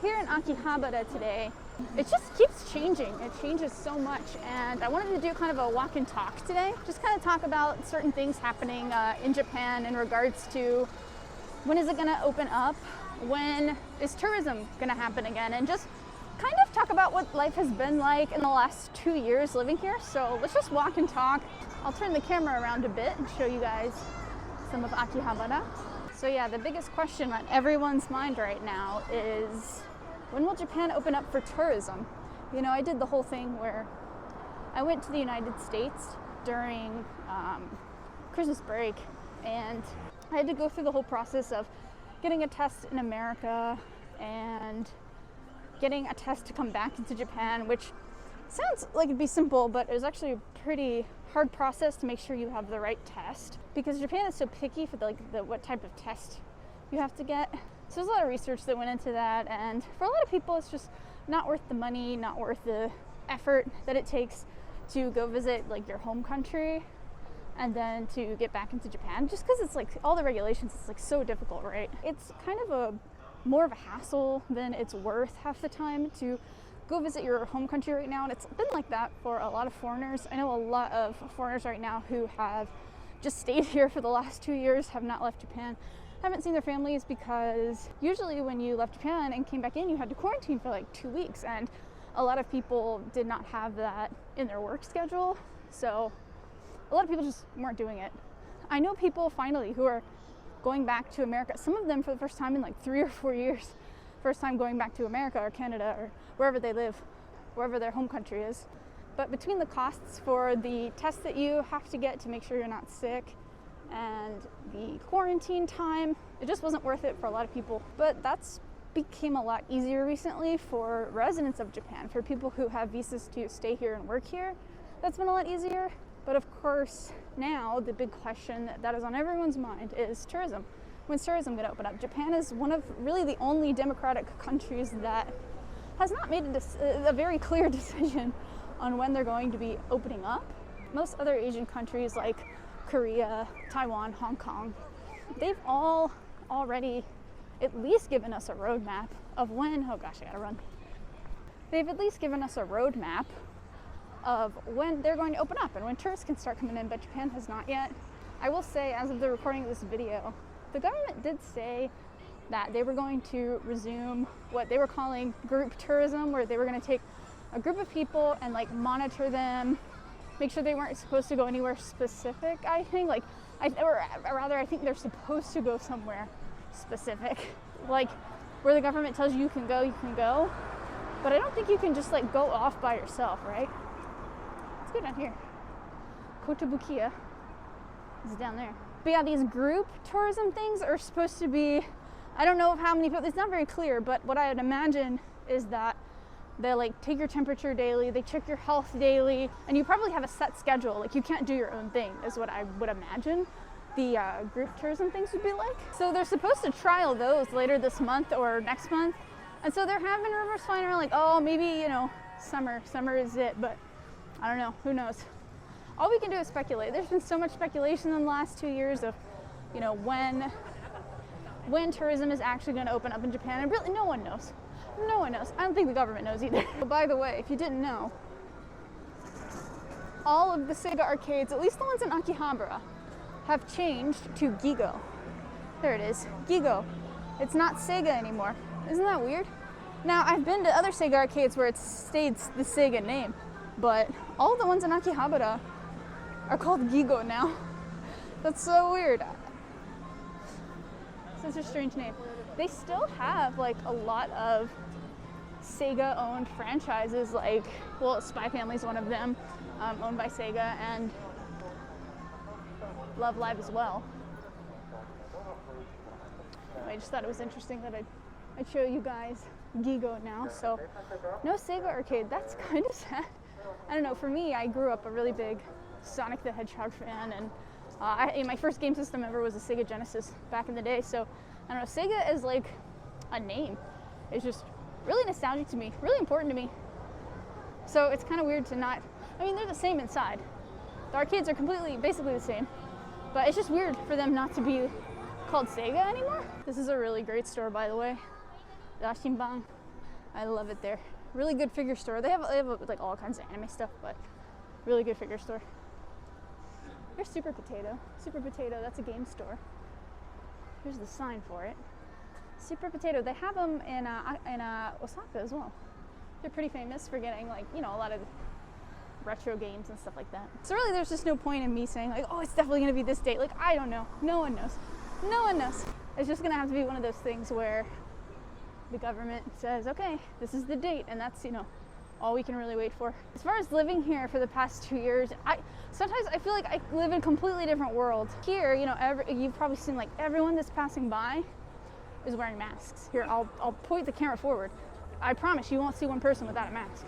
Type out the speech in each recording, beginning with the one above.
here in Akihabara today, it just keeps changing. It changes so much, and I wanted to do kind of a walk and talk today. Just kind of talk about certain things happening in Japan in regards to when is it going to open up, when is tourism going to happen again, and just kind of talk about what life has been like in the last 2 years living here. So let's just walk and talk. I'll turn the camera around a bit and show you guys some of Akihabara. So yeah, the biggest question on everyone's mind right now is, when will Japan open up for tourism? You know, I did the whole thing where I went to the United States during Christmas break, and I had to go through the whole process of getting a test in America and getting a test to come back into Japan, which sounds like it'd be simple, but it was actually a pretty hard process to make sure you have the right test, because Japan is so picky for the what type of test you have to get. So there's a lot of research that went into that, and for a lot of people it's just not worth the money, not worth the effort that it takes to go visit like your home country and then to get back into Japan, just because it's like all the regulations, it's like so difficult, right? It's kind of more of a hassle than it's worth half the time to go visit your home country right now, and it's been like that for a lot of foreigners. I know a lot of foreigners right now who have just stayed here for the last 2 years, have not left Japan, haven't seen their families, because usually when you left Japan and came back in, you had to quarantine for like 2 weeks, and a lot of people did not have that in their work schedule, so a lot of people just weren't doing it. I know people finally who are going back to America, some of them for the first time in like 3 or 4 years, first time going back to America or Canada or wherever they live, wherever their home country is. But between the costs for the test that you have to get to make sure you're not sick and the quarantine time, it just wasn't worth it for a lot of people. But that's became a lot easier recently for residents of Japan, for people who have visas to stay here and work here. That's been a lot easier. But of course, now the big question that is on everyone's mind is tourism. When's tourism going to open up? Japan is one of really the only democratic countries that has not made a very clear decision on when they're going to be opening up. Most other Asian countries like Korea, Taiwan, Hong Kong, they've all already at least given us a roadmap of when, oh gosh, I gotta run. They've at least given us a roadmap of when they're going to open up and when tourists can start coming in, but Japan has not yet. I will say, as of the recording of this video, the government did say that they were going to resume what they were calling group tourism, where they were going to take a group of people and like monitor them, make sure they weren't supposed to go anywhere specific, I think. I think they're supposed to go somewhere specific, like where the government tells you can go, but I don't think you can just like go off by yourself, right? Let's go down here. Kotobukiya is down there. But yeah, these group tourism things are supposed to be, I don't know how many people, it's not very clear, but what I would imagine is that they like take your temperature daily, they check your health daily, and you probably have a set schedule. Like you can't do your own thing, is what I would imagine the group tourism things would be like. So they're supposed to trial those later this month or next month. And so there have been rumors flying around like, oh, maybe, you know, summer is it, but I don't know, who knows? All we can do is speculate. There's been so much speculation in the last 2 years of, you know, when tourism is actually going to open up in Japan, and really no one knows. No one knows. I don't think the government knows either. But by the way, if you didn't know, all of the SEGA arcades, at least the ones in Akihabara, have changed to Gigo. There it is, Gigo. It's not SEGA anymore. Isn't that weird? Now, I've been to other SEGA arcades where it states the SEGA name, but all the ones in Akihabara are called Gigo now. That's so weird. Such a strange name. They still have like a lot of SEGA owned franchises, like, well, Spy Family is one of them, owned by SEGA, and Love Live as well. I just thought it was interesting that I'd show you guys Gigo now. So no SEGA arcade. That's kind of sad. I don't know, for me, I grew up a really big Sonic the Hedgehog fan, and my first game system ever was a Sega Genesis back in the day. So I don't know, SEGA is like a name. It's just really nostalgic to me, really important to me. So it's kind of weird to not, I mean, they're the same inside. The arcades are basically the same, but it's just weird for them not to be called SEGA anymore. This is a really great store, by the way. Yashinban. I love it there. Really good figure store. They have like all kinds of anime stuff, but really good figure store. Here's Super Potato. Super Potato, that's a game store. Here's the sign for it. Super Potato, they have them in Osaka as well. They're pretty famous for getting, like, you know, a lot of retro games and stuff like that. So really there's just no point in me saying like, oh, it's definitely gonna be this date. Like, I don't know. No one knows. No one knows. It's just gonna have to be one of those things where the government says, okay, this is the date, and that's, you know, all we can really wait for. As far as living here for the past 2 years, sometimes I feel like I live in a completely different world. Here, you know, you've probably seen like everyone that's passing by is wearing masks. Here, I'll point the camera forward. I promise you won't see one person without a mask.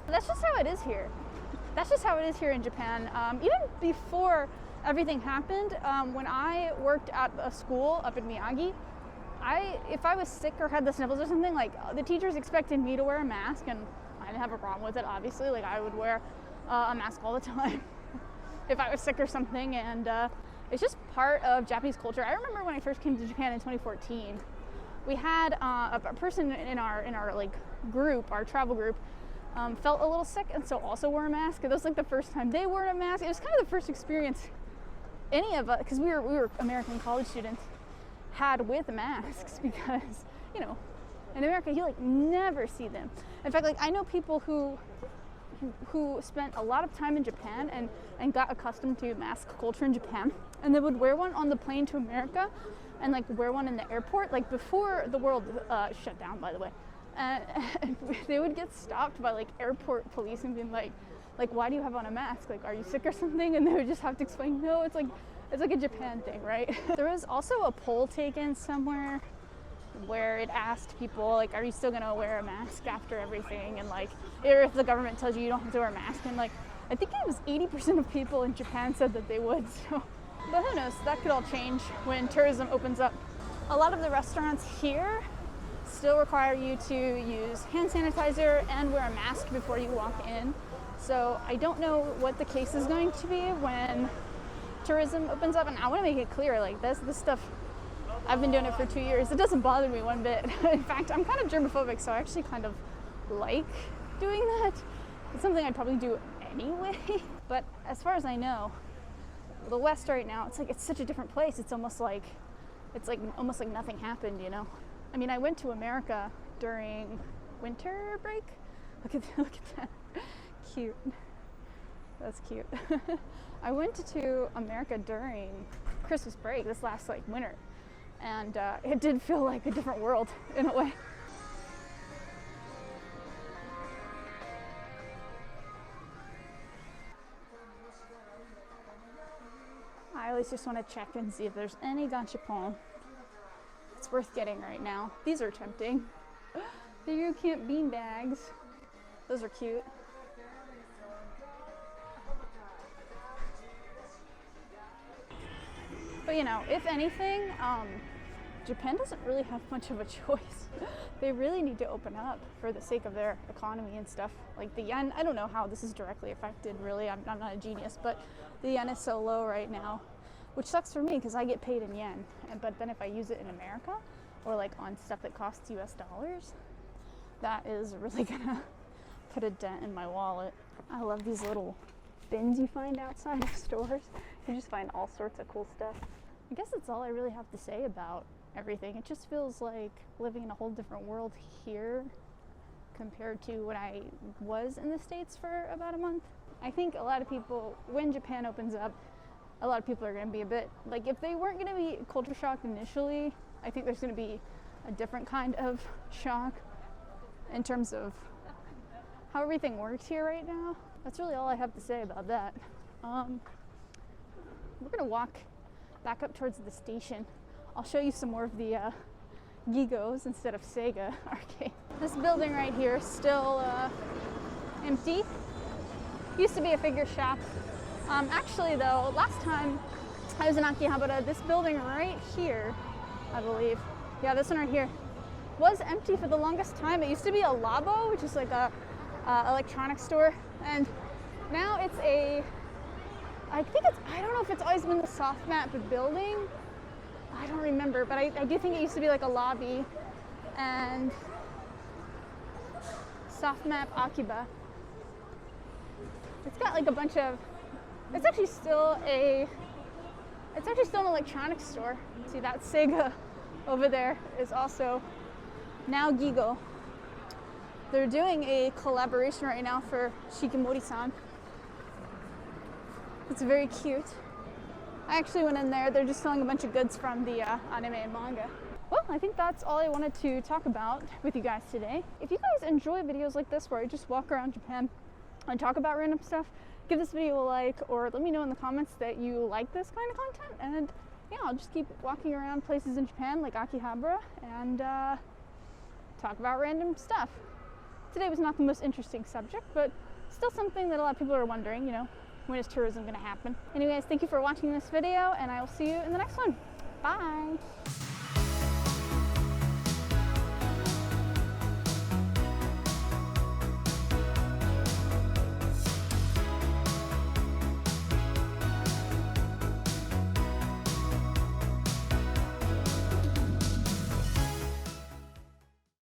That's just how it is here. That's just how it is here in Japan. Even before everything happened, when I worked at a school up in Miyagi, if I was sick or had the sniffles or something, like the teachers expected me to wear a mask, and I didn't have a problem with it, obviously. Like, I would wear a mask all the time if I was sick or something, and it's just part of Japanese culture. I remember when I first came to Japan in 2014, we had a person in our like group, our travel group, felt a little sick and so also wore a mask. It was like the first time they wore a mask. It was kind of the first experience any of us, because we were American college students, had with masks, because, you know, in America you like never see them. In fact, like, I know people who spent a lot of time in Japan and got accustomed to mask culture in Japan, and they would wear one on the plane to America and like wear one in the airport, like before the world shut down, by the way. And they would get stopped by like airport police and being like, why do you have on a mask? Like, are you sick or something? And they would just have to explain, no, it's like a Japan thing, right? There was also a poll taken somewhere where it asked people, like, are you still gonna wear a mask after everything? And like, or if the government tells you you don't have to wear a mask, and like, I think it was 80% of people in Japan said that they would. So, but who knows? That could all change when tourism opens up. A lot of the restaurants here still require you to use hand sanitizer and wear a mask before you walk in. So I don't know what the case is going to be when tourism opens up, and I want to make it clear, like, this stuff, I've been doing it for 2 years. It doesn't bother me one bit. In fact, I'm kind of germophobic, so I actually kind of like doing that. It's something I'd probably do anyway. But as far as I know, the West right now, it's such a different place. It's almost like nothing happened, you know? I mean, I went to America during winter break. Look at that. Cute. That's cute. I went to America during Christmas break this last like winter, and it did feel like a different world in a way. I always just want to check and see if there's any gachapon. It's worth getting right now. These are tempting. The you-can't bean bags. Those are cute. But you know, if anything, Japan doesn't really have much of a choice. They really need to open up for the sake of their economy and stuff. Like the yen, I don't know how this is directly affected, really. I'm not a genius, but the yen is so low right now, which sucks for me because I get paid in yen. But then if I use it in America, or like on stuff that costs US dollars, that is really gonna put a dent in my wallet. I love these little bins you find outside of stores. You just find all sorts of cool stuff. I guess that's all I really have to say about everything. It just feels like living in a whole different world here compared to when I was in the States for about a month. I think a lot of people, when Japan opens up, a lot of people are going to be a bit, like, if they weren't going to be culture shocked initially, I think there's going to be a different kind of shock in terms of how everything works here right now. That's really all I have to say about that. We're going to walk back up towards the station. I'll show you some more of the Gigos instead of SEGA arcade. This building right here is still empty. Used to be a figure shop. Actually though, last time I was in Akihabara, this building right here, I believe, yeah, this one right here, was empty for the longest time. It used to be a Labo, which is like a electronics store, and Now it's a, I don't know if it's always been the soft map building. I don't remember, but I do think it used to be like a lobby. And soft map Akiba. It's got like a bunch of, it's actually still an electronics store. See, that SEGA over there is also now Gigo. They're doing a collaboration right now for Shikimori-san. It's very cute. I actually went in there. They're just selling a bunch of goods from the anime and manga. Well, I think that's all I wanted to talk about with you guys today. If you guys enjoy videos like this where I just walk around Japan and talk about random stuff, give this video a like, or let me know in the comments that you like this kind of content. And yeah, I'll just keep walking around places in Japan like Akihabara and talk about random stuff. Today was not the most interesting subject, but still something that a lot of people are wondering, you know, when is tourism going to happen? Anyways, thank you for watching this video, and I will see you in the next one. Bye!